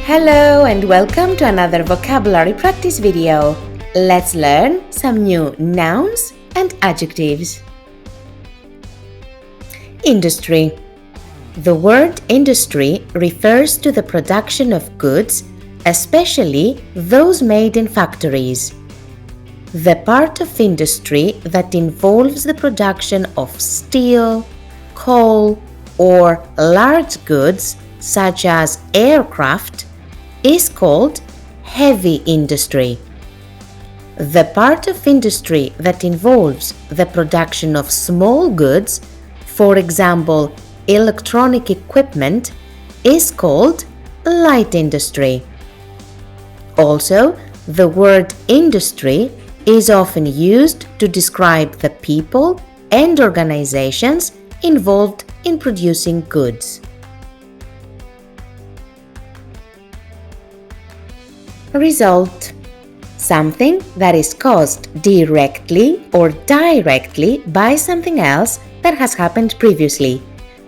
Hello and welcome to another vocabulary practice video. Let's learn some new nouns and adjectives. Industry. The word industry refers to the production of goods, especially those made in factories. The part of industry that involves the production of steel, coal, or large goods such as aircraft is called heavy industry. The part of industry that involves the production of small goods, for example, electronic equipment, is called light industry. Also, the word industry is often used to describe the people and organizations involved in producing goods. Result. Something that is caused directly or directly by something else that has happened previously.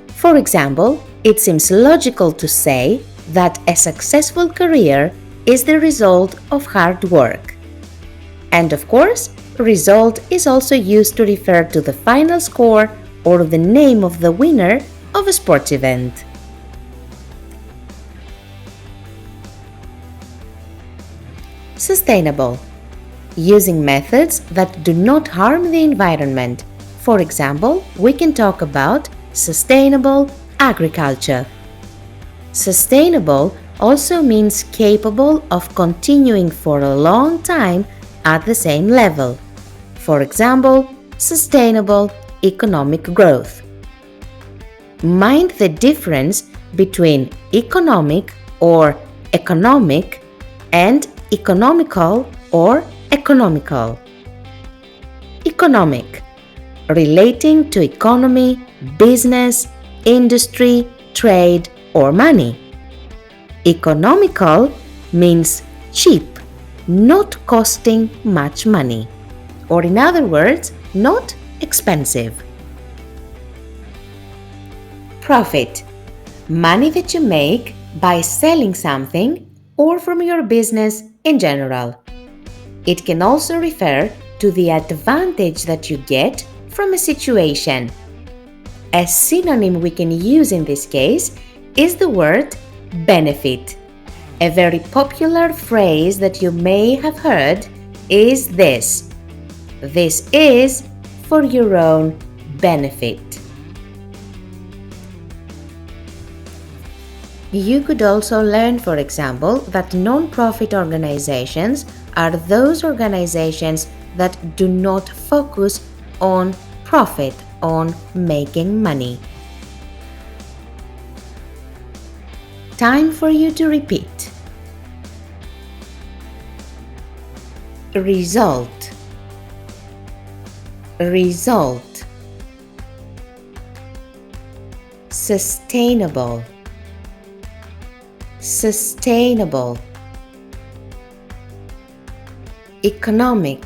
For example, it seems logical to say that a successful career is the result of hard work. And of course, result is also used to refer to the final score or the name of the winner of a sports event. Sustainable. Using methods that do not harm the environment. For example, we can talk about sustainable agriculture. Sustainable also means capable of continuing for a long time at the same level. For example, sustainable economic growth. Mind the difference between economic or economic and economical or economical. Economic, relating to economy, business, industry, trade, or money. Economical means cheap, not costing much money, or in other words, not expensive. Profit, money that you make by selling something or from your business in general. It can also refer to the advantage that you get from a situation. A synonym we can use in this case is the word benefit. A very popular phrase that you may have heard is this: "This is for your own benefit." You could also learn, for example, that non-profit organizations are those organizations that do not focus on profit, on making money. Time for you to repeat. Result. Result. Sustainable. Sustainable. Economic.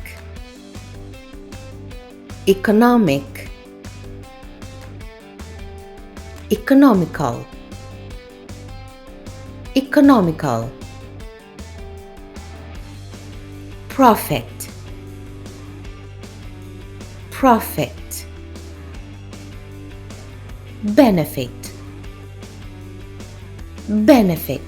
Economic. Economical. Economical. Profit. Profit. Benefit. Benefit.